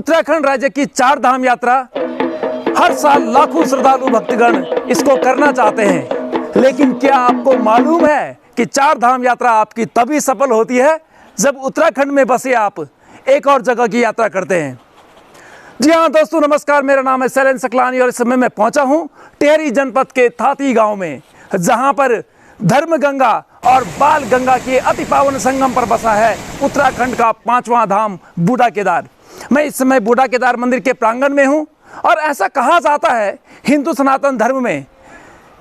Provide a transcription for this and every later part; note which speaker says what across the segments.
Speaker 1: उत्तराखंड राज्य की 4 धाम यात्रा हर साल लाखों श्रद्धालु भक्तगण इसको करना चाहते हैं, लेकिन क्या आपको मालूम है कि 4 धाम यात्रा आपकी तभी सफल होती है जब उत्तराखंड में बसे आप एक और जगह की यात्रा करते हैं। जी हाँ दोस्तों, नमस्कार। मेरा नाम है शैलेंद्र सकलानी और इस समय मैं पहुंचा हूं टिहरी जनपद के थाती गांव में, जहां पर धर्म गंगा और बाल गंगा के अति पावन संगम पर बसा है उत्तराखंड का 5वां धाम बूढ़ा केदार। मैं इस समय बूढ़ा केदार मंदिर के प्रांगण में हूं और ऐसा कहा जाता है हिंदू सनातन धर्म में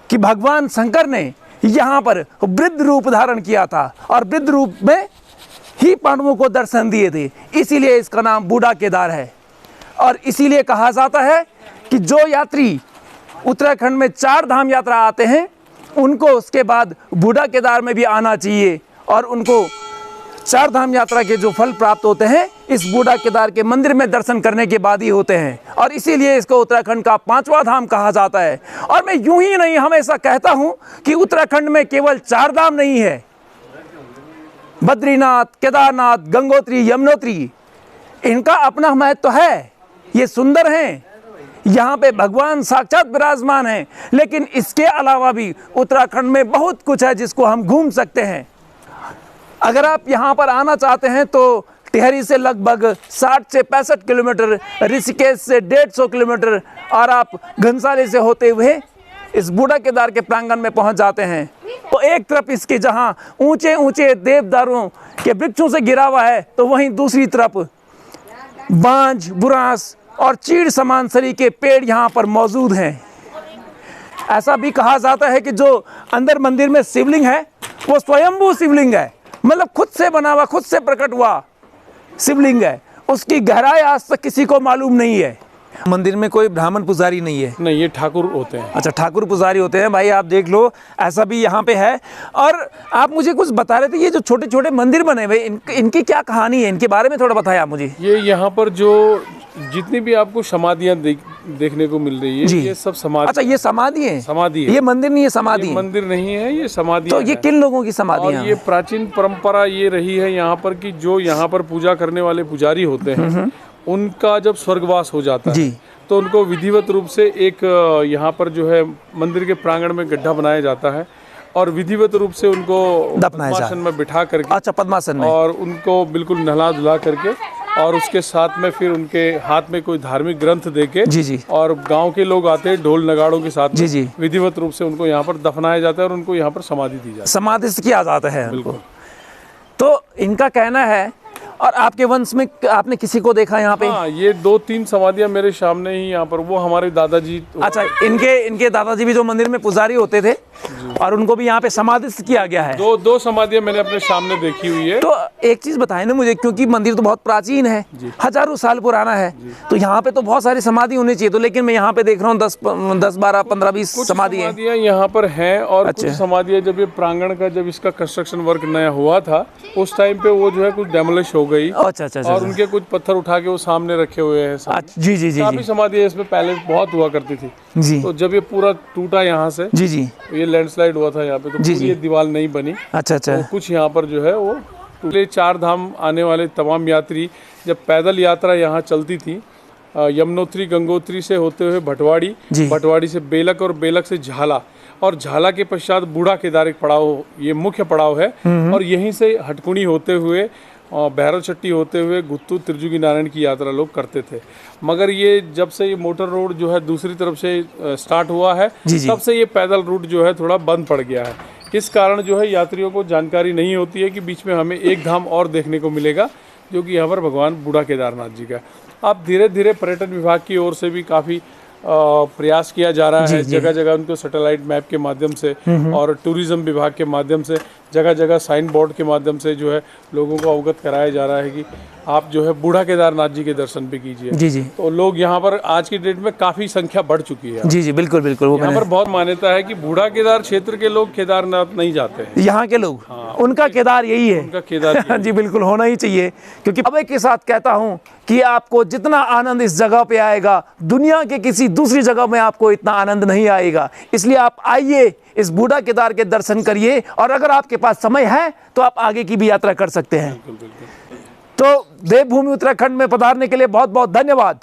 Speaker 1: कि भगवान शंकर ने यहाँ पर वृद्ध रूप धारण किया था और वृद्ध रूप में ही पांडवों को दर्शन दिए थे, इसीलिए इसका नाम बूढ़ा केदार है। और इसीलिए कहा जाता है कि जो यात्री उत्तराखंड में 4 धाम यात्रा आते हैं उनको उसके बाद बूढ़ा केदार में भी आना चाहिए और उनको 4 धाम यात्रा के जो फल प्राप्त होते हैं इस बूढ़ा केदार के मंदिर में दर्शन करने के बाद ही होते हैं, और इसीलिए इसको उत्तराखंड का 5वां धाम कहा जाता है। और मैं यूं ही नहीं हमेशा कहता हूं कि उत्तराखंड में केवल 4 धाम नहीं है, बद्रीनाथ, केदारनाथ, गंगोत्री, यमुनोत्री, इनका अपना महत्व तो है, ये सुंदर हैं, यहाँ पे भगवान साक्षात विराजमान हैं, लेकिन इसके अलावा भी उत्तराखंड में बहुत कुछ है जिसको हम घूम सकते हैं। अगर आप यहाँ पर आना चाहते हैं तो टिहरी से लगभग 60 से 65 किलोमीटर, ऋषिकेश से 150 किलोमीटर और आप घनसाली से होते हुए इस बूढ़ा केदार के प्रांगण में पहुँच जाते हैं। तो एक तरफ इसके जहाँ ऊंचे ऊंचे देवदारों के वृक्षों से घिरा हुआ है, तो वहीं दूसरी तरफ बांज, बुरांस और चीड़ समान सरी के पेड़ यहाँ पर मौजूद हैं। ऐसा भी कहा जाता है कि जो अंदर मंदिर में शिवलिंग है वो स्वयंभू शिवलिंग है, मतलब खुद से बना हुआ, खुद से प्रकट हुआ शिवलिंग है। उसकी गहराई आज तक किसी को मालूम नहीं है। मंदिर में कोई ब्राह्मण पुजारी नहीं है?
Speaker 2: नहीं, ये ठाकुर होते हैं।
Speaker 1: अच्छा, ठाकुर पुजारी होते हैं। भाई आप देख लो, ऐसा भी यहाँ पे है। और आप मुझे कुछ बता रहे थे, ये जो छोटे छोटे मंदिर बने हुए इनकी क्या कहानी है, इनके बारे में थोड़ा बताया मुझे।
Speaker 2: ये यहाँ पर जो जितनी भी आपको समाधियाँ देखने को मिल रही है, ये सब समाधि।
Speaker 1: अच्छा, ये समाधि है?
Speaker 2: समाधि है,
Speaker 1: ये मंदिर नहीं है, समाधि है।
Speaker 2: मंदिर नहीं है, ये समाधि।
Speaker 1: तो ये किन लोगों की समाधि है?
Speaker 2: ये प्राचीन परंपरा ये रही है यहाँ पर कि जो यहाँ पर पूजा करने वाले पुजारी होते हैं उनका जब स्वर्गवास हो जाता है तो उनको विधिवत रूप से एक यहाँ पर जो है मंदिर के प्रांगण में गड्ढा बनाया जाता है और विधिवत रूप से उनको पद्मासन में बिठा करके,
Speaker 1: अच्छा पद्मासन में, और
Speaker 2: उनको बिल्कुल नहला धुला करके और उसके साथ में फिर उनके हाथ में कोई धार्मिक ग्रंथ देके और गांव के लोग आते हैं ढोल नगाड़ों के साथ विधिवत रूप से उनको यहाँ पर दफनाया जाता है और उनको यहाँ पर समाधि दी जाती है।
Speaker 1: समाधि किया जाता है बिल्कुल। तो इनका कहना है, और आपके वंश में आपने किसी को देखा यहाँ पे?
Speaker 2: हाँ, ये 2-3 समाधियाँ मेरे सामने ही यहाँ पर, वो हमारे दादाजी।
Speaker 1: अच्छा, इनके दादाजी भी जो मंदिर में पुजारी होते थे और उनको भी यहाँ पे समाधि किया गया है।
Speaker 2: दो समाधियाँ मैंने अपने सामने देखी हुई है।
Speaker 1: तो एक चीज बताए ना मुझे, क्योंकि मंदिर तो बहुत प्राचीन है, हजारों साल पुराना है, तो यहाँ पे तो बहुत सारी समाधि होनी चाहिए। तो लेकिन मैं यहाँ पे देख रहा हूँ 10, 12, 15, 20 समाधियाँ
Speaker 2: यहाँ पर हैं। और कुछ समाधियाँ जब ये प्रांगण का, जब इसका कंस्ट्रक्शन वर्क नया हुआ था उस टाइम पे वो जो है कुछ डेमोलिश हो गई।
Speaker 1: अच्छा।
Speaker 2: और उनके कुछ पत्थर उठा के वो सामने रखे हुए हैं।
Speaker 1: जी।
Speaker 2: काफी समाधियाँ इसमें पहले बहुत हुआ करती थी जी। तो जब ये पूरा टूटा यहाँ से जी, ये लैंडस्लाइड हुआ था यहाँ पे, तो पूरी ये दीवार नहीं बनी। अच्छा। तो कुछ यहाँ पर जो है वो टूटे। 4 धाम आने वाले तमाम यात्री जब पैदल यात्रा यहाँ चलती थी, यमुनोत्री गंगोत्री से होते हुए भटवाड़ी, भटवाड़ी से बेलक और बेलक से झाला, और झाला के पश्चात बूढ़ा केदार एक पड़ाव, ये मुख्य पड़ाव है। और यहीं से हटकुनी होते हुए भैरव चट्टी होते हुए गुत्तू त्रिजुगी नारायण की यात्रा लोग करते थे। मगर ये जब से ये मोटर रोड जो है दूसरी तरफ से स्टार्ट हुआ है तब से ये पैदल रूट जो है थोड़ा बंद पड़ गया है। इस कारण जो है यात्रियों को जानकारी नहीं होती है कि बीच में हमें एक धाम और देखने को मिलेगा, जो कि यहाँ पर भगवान बूढ़ा केदारनाथ जी का। अब धीरे धीरे पर्यटन विभाग की ओर से भी काफ़ी प्रयास किया जा रहा है, जगह जगह उनको सैटेलाइट मैप के माध्यम से और टूरिज्म विभाग के माध्यम से, जगह जगह साइन बोर्ड के माध्यम से जो है लोगों को अवगत कराया जा रहा है कि आप जो है बूढ़ा केदारनाथ जी के दर्शन भी कीजिए। जी। तो लोग यहाँ पर आज की डेट में काफी संख्या बढ़ चुकी है। जी बिल्कुल। यहाँ पर बहुत मान्यता है कि बूढ़ा केदार क्षेत्र के लोग केदारनाथ नहीं जाते हैं,
Speaker 1: यहाँ के लोग। हाँ, उनका केदार यही है,
Speaker 2: उनका केदार
Speaker 1: जी बिल्कुल होना ही चाहिए। क्योंकि अब के साथ कहता हूँ कि आपको जितना आनंद इस जगह पे आएगा, दुनिया के किसी दूसरी जगह में आपको इतना आनंद नहीं आएगा। इसलिए आप आइए, इस बूढ़ा केदार के दर्शन करिए, और अगर आपके पास समय है तो आप आगे की भी यात्रा कर सकते हैं। तो देवभूमि उत्तराखंड में पधारने के लिए बहुत बहुत धन्यवाद।